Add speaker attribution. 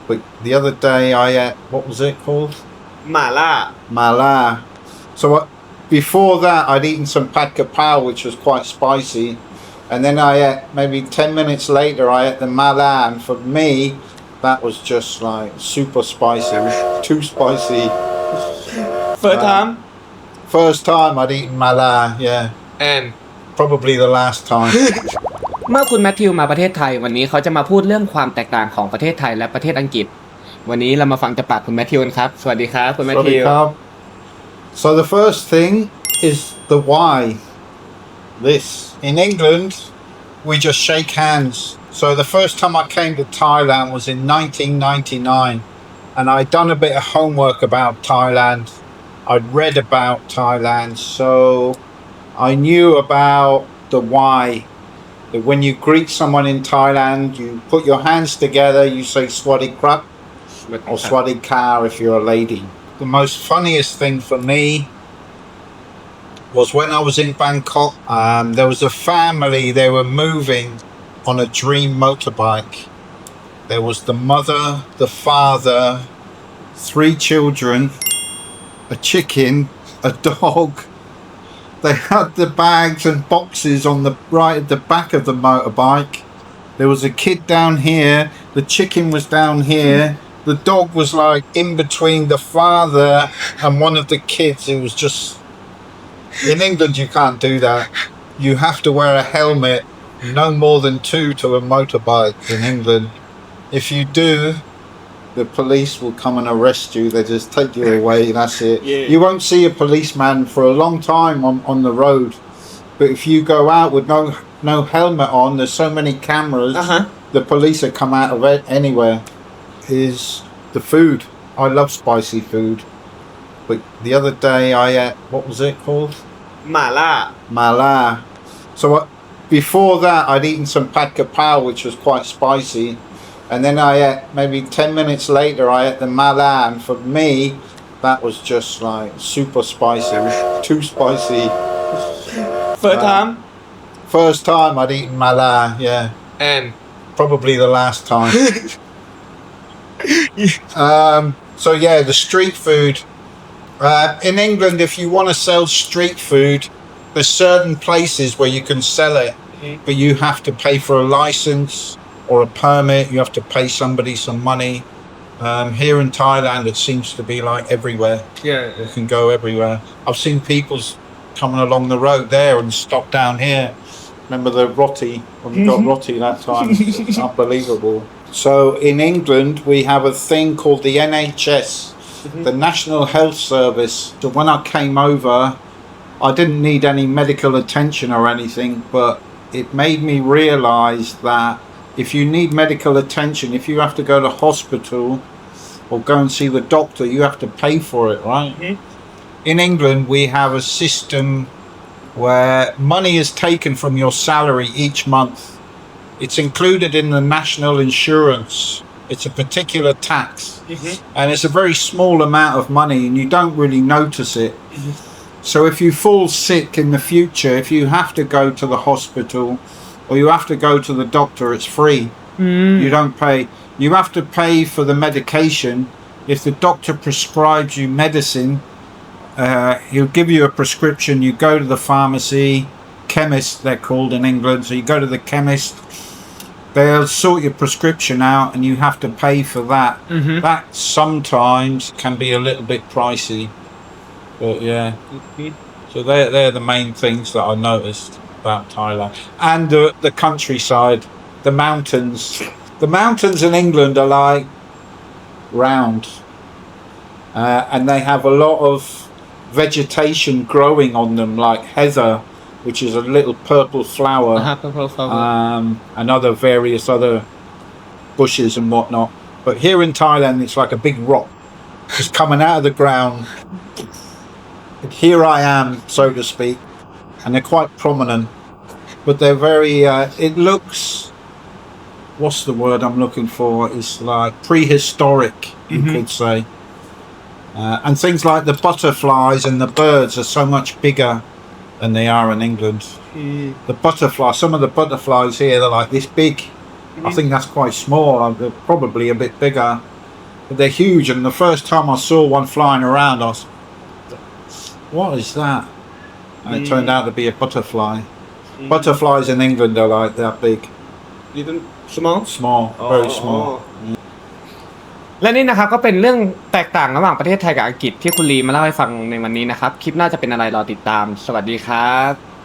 Speaker 1: But the other day I ate, what was it called?
Speaker 2: หม่าล่า
Speaker 1: Mala. So before that I'd eaten some pad kapow, which was quite spicy. And then I ate, maybe 10 minutes later, I ate the mala. And for me, that was just like super spicy. It was too spicy.
Speaker 2: First time
Speaker 1: First time I'd eaten mala, yeah.
Speaker 2: and
Speaker 1: Probably the last time.
Speaker 3: เมื่อคุณแมทธิวมาประเทศไทยวันนี้เขาจะมาพูดเรื่องความแตกต่างของประเทศไทยและประเทศอังกฤษวันนี้เรามาฟังจากปากคุณแมทธิวกันครับสวัสดีครับคุณแมทธิว
Speaker 1: So the first thing is the why. This. In England, we just shake hands. So the first time I came to Thailand was in 1999. And I'd done a bit of homework about Thailand. I'd read about Thailand. So I knew about the why. That when you greet someone in Thailand, you put your hands together, you say Swadee Krap or Swadee Ka if you're a lady. The most funniest thing for me was when I was in Bangkok. There was a family, they were moving on a dream motorbike. There was the mother, the father, 3 children, a chicken, a dog. They had the bags and boxes on the right at the back of the motorbike. There was a kid down here, the chicken was down here, the dog was like in between the father and one of the kids. It was just, in England you can't do that. You have to wear a helmet, no more than 2 to a motorbike in England. If you do, the police will come and arrest you. They just take you away. That's it.
Speaker 2: Yeah.
Speaker 1: You won't see a policeman for a long time on the road. But if you go out with no helmet on, there's so many cameras. The police will come out of it anywhere. Is the food. I love spicy food. But the other day I ate, what was it called?
Speaker 2: หม่าล่า
Speaker 1: Mala. So before that I'd eaten some pad kapow, which was quite spicy. And then I ate, maybe 10 minutes later, I ate the mala. And for me, that was just like super spicy. It was too spicy.
Speaker 2: First time
Speaker 1: First time I'd eaten mala, yeah.
Speaker 2: and
Speaker 1: Probably the last time. So yeah, the street food. In England, if you want to sell street food, there's certain places where you can sell it. But you have to pay for a license or a permit. You have to pay somebody some money. Here in Thailand, it seems to be like everywhere.
Speaker 2: yeah
Speaker 1: You can go everywhere. I've seen people coming along the road there and stop down here. Remember the roti? When we got roti that time, it's unbelievable. So in England, we have a thing called the NHS, the National Health Service. So when I came over, I didn't need any medical attention or anything, but it made me realize that if you need medical attention, if you have to go to hospital or go and see the doctor, you have to pay for it, right? In England, we have a system where money is taken from your salary each month. It's included in the national insurance. It's a particular tax. And it's a very small amount of money and you don't really notice it. So if you fall sick in the future, if you have to go to the hospital or you have to go to the doctor, it's free. You don't pay. You have to pay for the medication. If the doctor prescribes you medicine, he'll give you a prescription. You go to the pharmacy, chemist they're called in England. So you go to the chemist, they'll sort your prescription out and you have to pay for that. That sometimes can be a little bit pricey. But yeah. So they're the main things that I noticed about Thailand. And the countryside, the mountains. The mountains in England are like round. And they have a lot of vegetation growing on them, like heather, which is a little purple flower.
Speaker 3: purple flower.
Speaker 1: And other various other bushes and whatnot. But here in Thailand, it's like a big rock just coming out of the ground. Here I am, so to speak, and they're quite prominent, but they're very, it looks, what's the word I'm looking for? It's like prehistoric, you could say. And things like the butterflies and the birds are so much bigger than they are in England. The butterfly, some of the butterflies here, they're like this big. I think that's quite small. They're probably a bit bigger. But they're huge, and the first time I saw one flying around, I was, what is that? And it turned out to be a butterfly. Butterflies in England are like that big,
Speaker 2: little small
Speaker 1: small, very small.
Speaker 3: และนี่นะครับก็เป็นเรื่องแตกต่างระหว่างประเทศไทยกับอังกฤษที่คุณลีมาเล่าให้ฟังในวันนี้นะครับคลิปหน้าจะเป็นอะไรรอติดตามสวัสดีครับ